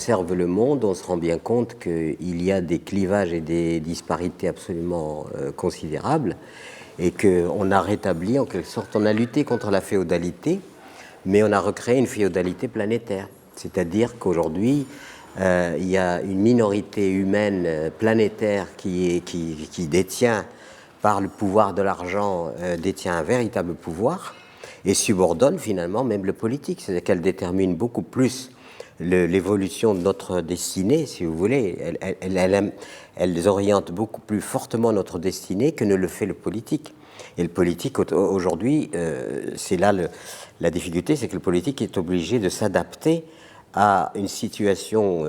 observe le monde, on se rend bien compte qu'il y a des clivages et des disparités absolument considérables, et qu'on a rétabli, en quelque sorte, on a lutté contre la féodalité, mais on a recréé une féodalité planétaire. C'est-à-dire qu'aujourd'hui, il y a une minorité humaine planétaire qui détient, par le pouvoir de l'argent, détient un véritable pouvoir et subordonne finalement même le politique. C'est-à-dire qu'elle détermine beaucoup plus l'évolution de notre destinée, si vous voulez. Elles orientent beaucoup plus fortement notre destinée que ne le fait le politique. Et le politique, aujourd'hui, c'est là la difficulté, c'est que le politique est obligé de s'adapter à une situation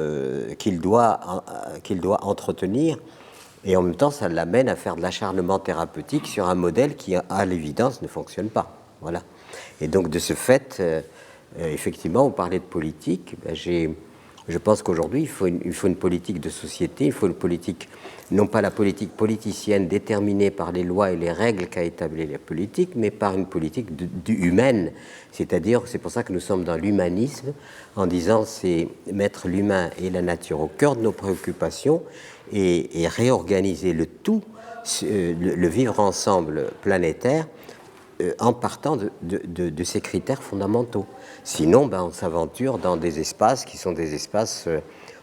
qu'il doit entretenir, et en même temps, ça l'amène à faire de l'acharnement thérapeutique sur un modèle qui, à l'évidence, ne fonctionne pas. Voilà. Et donc, de ce fait, effectivement, on parlait de politique. Je pense qu'aujourd'hui, il faut une politique de société, il faut une politique, non pas la politique politicienne déterminée par les lois et les règles qu'a établi la politique, mais par une politique humaine. C'est-à-dire, c'est pour ça que nous sommes dans l'humanisme, en disant c'est mettre l'humain et la nature au cœur de nos préoccupations et réorganiser le tout, le vivre ensemble planétaire, en partant de ces critères fondamentaux. Sinon, on s'aventure dans des espaces qui sont des espaces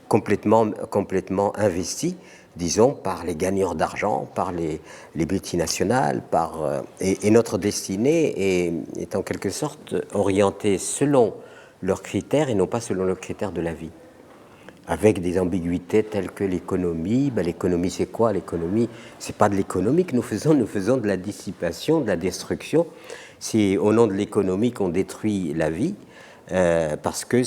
complètement investis, disons, par les gagneurs d'argent, par les multinationales, et notre destinée est en quelque sorte orientée selon leurs critères et non pas selon leurs critères de la vie, avec des ambiguïtés telles que l'économie. L'économie, c'est quoi? L'économie, c'est pas de l'économie que nous faisons de la dissipation, de la destruction. C'est au nom de l'économie qu'on détruit la vie, parce que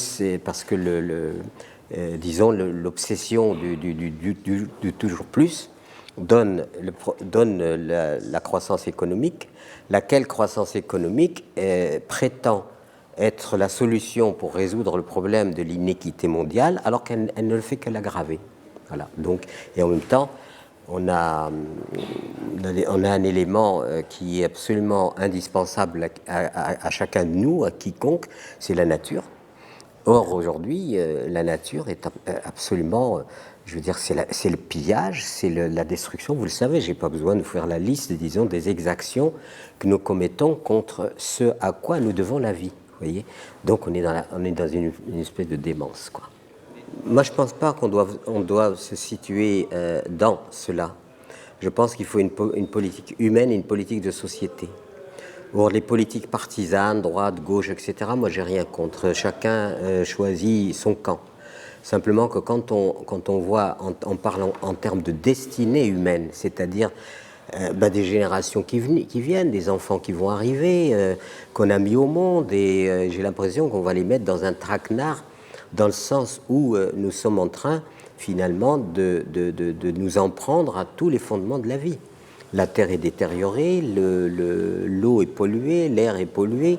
disons, l'obsession du toujours plus donne la croissance économique, laquelle croissance économique prétend être la solution pour résoudre le problème de l'inéquité mondiale, alors qu'elle ne le fait que l'aggraver. Voilà. Donc, et en même temps, on a un élément qui est absolument indispensable à chacun de nous, à quiconque, c'est la nature. Or, aujourd'hui, la nature est absolument, je veux dire, c'est le pillage, c'est la destruction. Vous le savez, je n'ai pas besoin de faire la liste, disons, des exactions que nous commettons contre ce à quoi nous devons la vie. Vous voyez, donc on est dans une espèce de démence, quoi. Moi, je ne pense pas qu'on doit se situer dans cela. Je pense qu'il faut une politique humaine et une politique de société. Or, les politiques partisanes, droite, gauche, etc., moi, j'ai rien contre. Chacun choisit son camp. Simplement que quand on voit, en parlant en termes de destinée humaine, c'est-à-dire des générations qui viennent, des enfants qui vont arriver, qu'on a mis au monde, et j'ai l'impression qu'on va les mettre dans un traquenard, dans le sens où nous sommes en train, finalement, de nous en prendre à tous les fondements de la vie. La terre est détériorée, l'eau est polluée, l'air est pollué.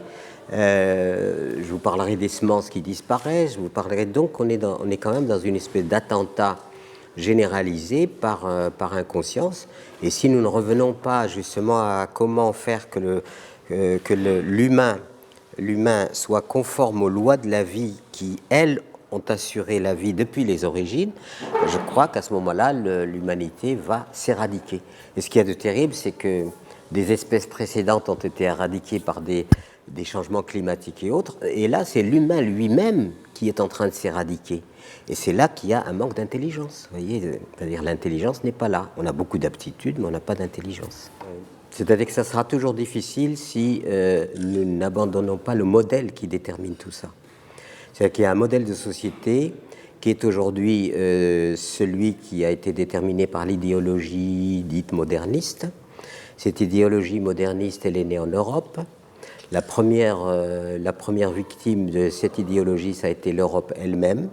Je vous parlerai des semences qui disparaissent. Je vous parlerai donc on est quand même dans une espèce d'attentat généralisé par inconscience. Et si nous ne revenons pas justement à comment faire que l'humain soit conforme aux lois de la vie qui, elles, ont assuré la vie depuis les origines, je crois qu'à ce moment-là, l'humanité va s'éradiquer. Et ce qu'il y a de terrible, c'est que des espèces précédentes ont été éradiquées par des changements climatiques et autres, et là, c'est l'humain lui-même qui est en train de s'éradiquer. Et c'est là qu'il y a un manque d'intelligence. Vous voyez, c'est-à-dire l'intelligence n'est pas là. On a beaucoup d'aptitudes, mais on n'a pas d'intelligence. C'est-à-dire que ça sera toujours difficile si nous n'abandonnons pas le modèle qui détermine tout ça. C'est-à-dire qu'il y a un modèle de société qui est aujourd'hui celui qui a été déterminé par l'idéologie dite moderniste. Cette idéologie moderniste, elle est née en Europe. La première victime de cette idéologie, ça a été l'Europe elle-même,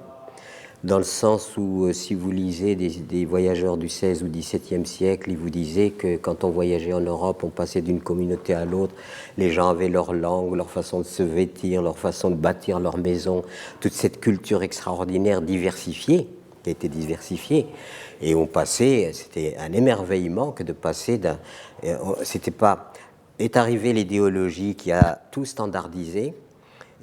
dans le sens où, si vous lisez des voyageurs du XVIe ou XVIIe siècle, ils vous disaient que quand on voyageait en Europe, on passait d'une communauté à l'autre, les gens avaient leur langue, leur façon de se vêtir, leur façon de bâtir leur maison, toute cette culture extraordinaire diversifiée, qui a été diversifiée. Et on passait, c'était un émerveillement que de passer d'un... C'était pas... Est arrivée l'idéologie qui a tout standardisé,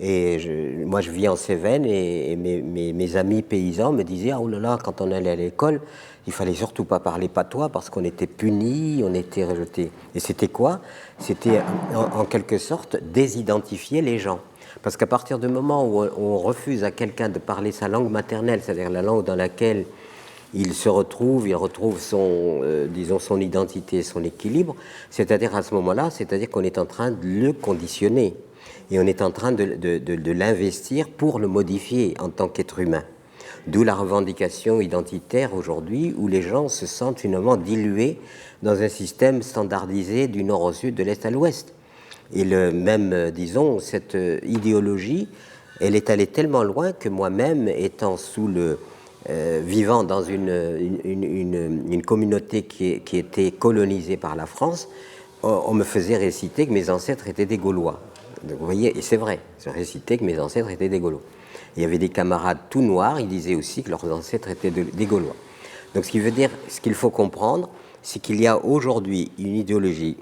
Et moi, je vis en Cévennes et mes amis paysans me disaient « Ah, oh là là, quand on allait à l'école, il fallait surtout pas parler patois parce qu'on était punis, on était rejetés. » Et c'était quoi? C'était en quelque sorte désidentifier les gens. Parce qu'à partir du moment où on refuse à quelqu'un de parler sa langue maternelle, c'est-à-dire la langue dans laquelle il se retrouve, il retrouve disons son identité, son équilibre, c'est-à-dire à ce moment-là, c'est-à-dire qu'on est en train de le conditionner. Et on est en train de l'investir pour le modifier en tant qu'être humain. D'où la revendication identitaire aujourd'hui, où les gens se sentent finalement dilués dans un système standardisé du nord au sud, de l'est à l'ouest. Et disons, cette idéologie, elle est allée tellement loin que moi-même, étant vivant dans une communauté qui était colonisée par la France, on me faisait réciter que mes ancêtres étaient des Gaulois. Donc, vous voyez, et c'est vrai, je récitais que mes ancêtres étaient des Gaulois. Il y avait des camarades tout noirs, ils disaient aussi que leurs ancêtres étaient des Gaulois. Donc ce qui veut dire, ce qu'il faut comprendre, c'est qu'il y a aujourd'hui une idéologie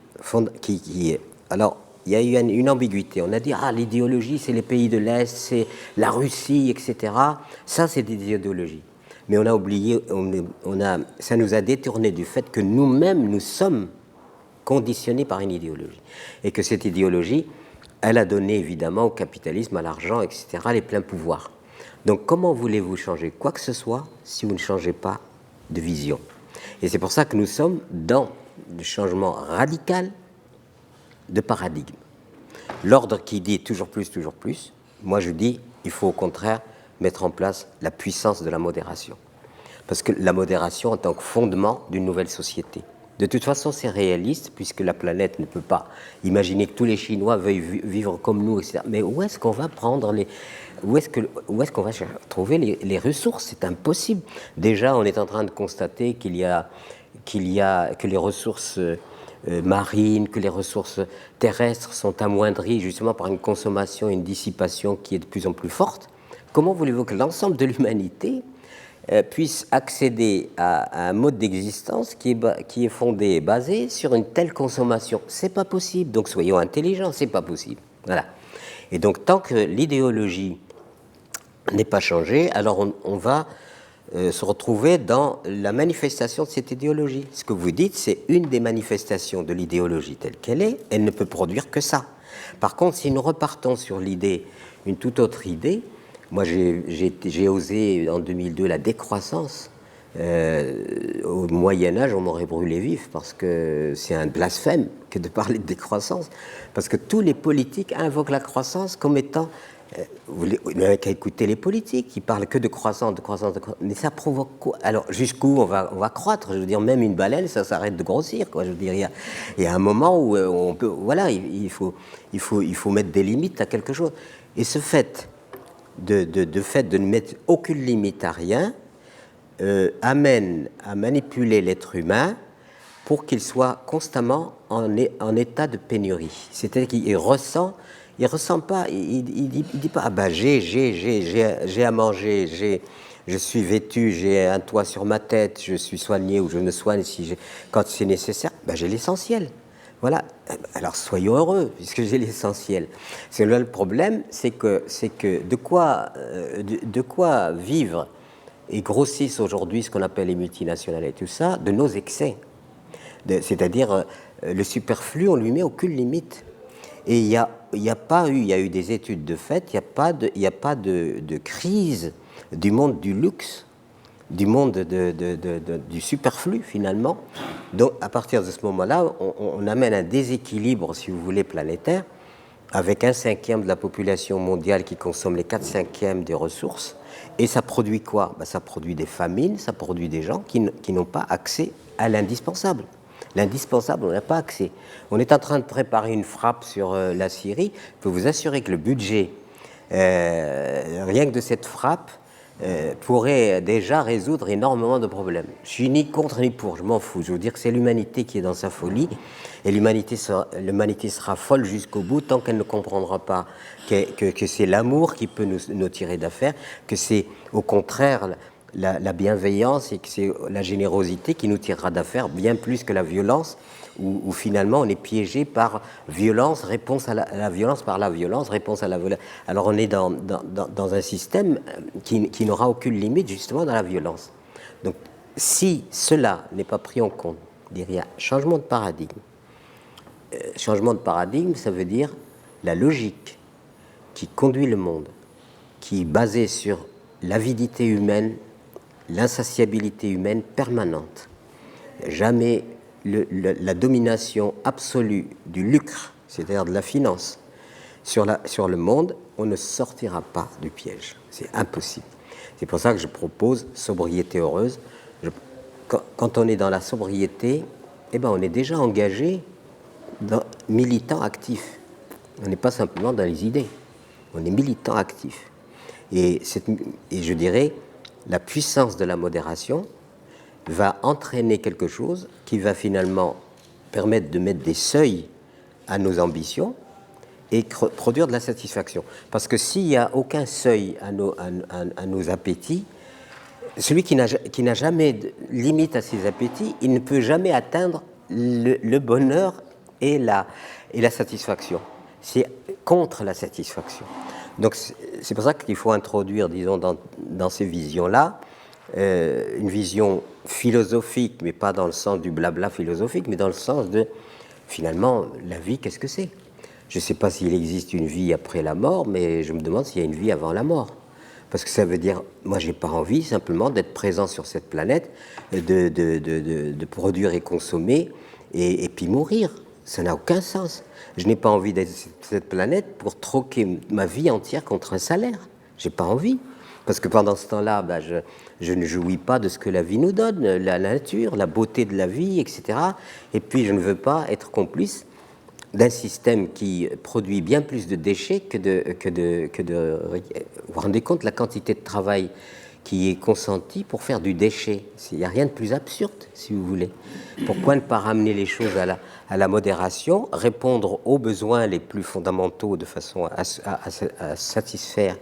qui est... Alors, il y a eu une ambiguïté. On a dit, ah, l'idéologie, c'est les pays de l'Est, c'est la Russie, etc. Ça, c'est des idéologies. Mais on a oublié, ça nous a détourné du fait que nous-mêmes, nous sommes conditionnés par une idéologie. Et que cette idéologie, elle a donné évidemment au capitalisme, à l'argent, etc., les pleins pouvoirs. Donc comment voulez-vous changer quoi que ce soit si vous ne changez pas de vision? Et c'est pour ça que nous sommes dans le changement radical de paradigme. L'ordre qui dit toujours plus, moi je dis il faut au contraire mettre en place la puissance de la modération. Parce que la modération en tant que fondement d'une nouvelle société. De toute façon, c'est réaliste, puisque la planète ne peut pas imaginer que tous les Chinois veuillent vivre comme nous, etc. Mais où est-ce qu'on va prendre où est-ce qu'on va trouver les ressources? C'est impossible. Déjà, on est en train de constater que les ressources marines, que les ressources terrestres sont amoindries justement par une consommation et une dissipation qui est de plus en plus forte. Comment voulez-vous que l'ensemble de l'humanité puisse accéder à un mode d'existence qui est fondé et basé sur une telle consommation? C'est pas possible. Donc soyons intelligents, c'est pas possible. Voilà. Et donc tant que l'idéologie n'est pas changée, alors on va se retrouver dans la manifestation de cette idéologie. Ce que vous dites, c'est une des manifestations de l'idéologie telle qu'elle est. Elle ne peut produire que ça. Par contre, si nous repartons sur l'idée, une toute autre idée, moi, j'ai osé en 2002 la décroissance. Au Moyen-Âge, on m'aurait brûlé vif parce que c'est un blasphème que de parler de décroissance. Parce que tous les politiques invoquent la croissance comme étant... vous n'avez qu'à écouter les politiques, ils parlent que de croissance. Mais ça provoque quoi? Alors, jusqu'où on va croître? Je veux dire, même une baleine, ça s'arrête de grossir, quoi. Je veux dire, il y a un moment où on peut... Voilà, il faut mettre des limites à quelque chose. Et ce fait de ne mettre aucune limite à rien amène à manipuler l'être humain pour qu'il soit constamment en état de pénurie. C'est-à-dire qu'il ressent pas, il dit pas, ah ben j'ai à manger, je suis vêtu, j'ai un toit sur ma tête, je suis soigné ou je me soigne quand c'est nécessaire, ben j'ai l'essentiel. Voilà. Alors soyons heureux, puisque j'ai l'essentiel. C'est là le problème, c'est que de quoi vivre et grossissent aujourd'hui ce qu'on appelle les multinationales et tout ça, de nos excès. C'est-à-dire, le superflu, on lui met aucune limite. Et il y a eu des études de fait, il n'y a pas de crise du monde du luxe, du monde du superflu finalement. Donc à partir de ce moment-là, on amène un déséquilibre, si vous voulez, planétaire, avec 1/5 de la population mondiale qui consomme les 4/5 des ressources. Et ça produit quoi? Ça produit des famines, ça produit des gens qui n'ont pas accès à l'indispensable. L'indispensable, on n'a pas accès. On est en train de préparer une frappe sur la Syrie. Je peux vous assurer que le budget, rien que de cette frappe, pourrait déjà résoudre énormément de problèmes. Je suis ni contre ni pour, je m'en fous. Je veux dire que c'est l'humanité qui est dans sa folie, et l'humanité sera folle jusqu'au bout tant qu'elle ne comprendra pas que c'est l'amour qui peut nous tirer d'affaire, que c'est au contraire la bienveillance et que c'est la générosité qui nous tirera d'affaire bien plus que la violence, où finalement on est piégé par violence, réponse à la violence par la violence, réponse à la violence. Alors on est dans un système qui n'aura aucune limite justement dans la violence. Donc si cela n'est pas pris en compte, il y a changement de paradigme. Changement de paradigme, ça veut dire la logique qui conduit le monde, qui est basée sur l'avidité humaine, l'insatiabilité humaine permanente. Jamais la domination absolue du lucre, c'est-à-dire de la finance, sur le monde, on ne sortira pas du piège. C'est impossible. C'est pour ça que je propose sobriété heureuse. Quand on est dans la sobriété, eh ben on est déjà engagé militant actif. On n'est pas simplement dans les idées. On est militant actif. Et je dirais, la puissance de la modération va entraîner quelque chose qui va finalement permettre de mettre des seuils à nos ambitions et produire de la satisfaction. Parce que s'il n'y a aucun seuil à nos appétits, celui qui n'a jamais de limite à ses appétits, il ne peut jamais atteindre le bonheur et la satisfaction. C'est contre la satisfaction. Donc c'est pour ça qu'il faut introduire, disons, dans ces visions-là, une vision philosophique, mais pas dans le sens du blabla philosophique, mais dans le sens de, finalement, la vie, qu'est-ce que c'est? Je ne sais pas s'il existe une vie après la mort, mais je me demande s'il y a une vie avant la mort. Parce que ça veut dire, moi, j'ai pas envie simplement d'être présent sur cette planète, de produire et consommer, et puis mourir. Ça n'a aucun sens. Je n'ai pas envie d'être sur cette planète pour troquer ma vie entière contre un salaire. J'ai pas envie. Parce que pendant ce temps-là, je ne jouis pas de ce que la vie nous donne, la nature, la beauté de la vie, etc. Et puis, je ne veux pas être complice d'un système qui produit bien plus de déchets que de... Vous vous rendez compte la quantité de travail qui est consentie pour faire du déchet? Il n'y a rien de plus absurde, si vous voulez. Pourquoi ne pas ramener les choses à la modération, répondre aux besoins les plus fondamentaux de façon à satisfaire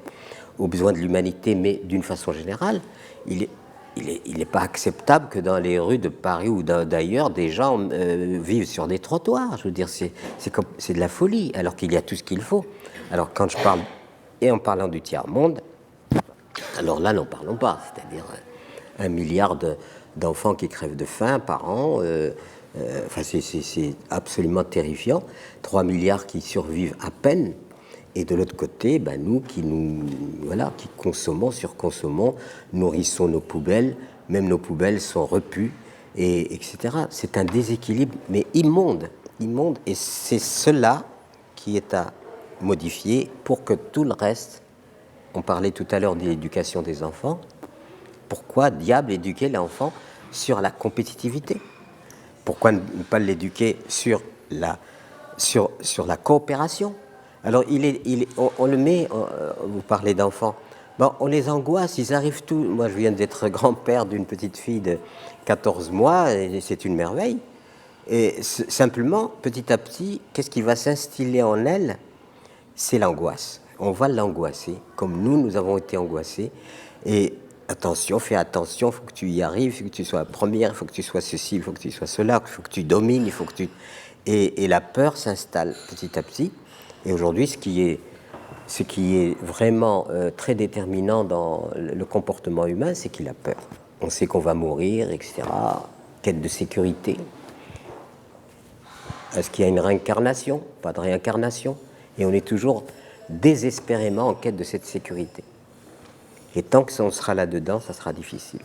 aux besoins de l'humanité, mais d'une façon générale? Il n'est pas acceptable que dans les rues de Paris ou d'ailleurs, des gens vivent sur des trottoirs. Je veux dire, c'est de la folie, alors qu'il y a tout ce qu'il faut. Alors, quand je parle, et en parlant du tiers-monde, alors là, n'en parlons pas. C'est-à-dire 1 milliard d'enfants qui crèvent de faim par an. Enfin, c'est absolument terrifiant. 3 milliards qui survivent à peine. Et de l'autre côté, nous qui consommons, surconsommons, nourrissons nos poubelles, même nos poubelles sont repues, etc. C'est un déséquilibre, mais immonde, immonde. Et c'est cela qui est à modifier pour que tout le reste, on parlait tout à l'heure de l'éducation des enfants, pourquoi diable éduquer l'enfant sur la compétitivité? Pourquoi ne pas l'éduquer sur la coopération? Alors, on le met, vous parlez d'enfants, on les angoisse, ils arrivent tous. Moi, je viens d'être grand-père d'une petite fille de 14 mois, et c'est une merveille. Et simplement, petit à petit, qu'est-ce qui va s'instiller en elle? C'est l'angoisse. On va l'angoisser, comme nous avons été angoissés. Et attention, fais attention, il faut que tu y arrives, il faut que tu sois la première, il faut que tu sois ceci, il faut que tu sois cela, il faut que tu domines, il faut que tu... Et la peur s'installe petit à petit. Et aujourd'hui, ce qui est vraiment très déterminant dans le comportement humain, c'est qu'il a peur. On sait qu'on va mourir, etc. Quête de sécurité. Est-ce qu'il y a une réincarnation? Pas de réincarnation. Et on est toujours désespérément en quête de cette sécurité. Et tant que ça, on sera là-dedans, ça sera difficile.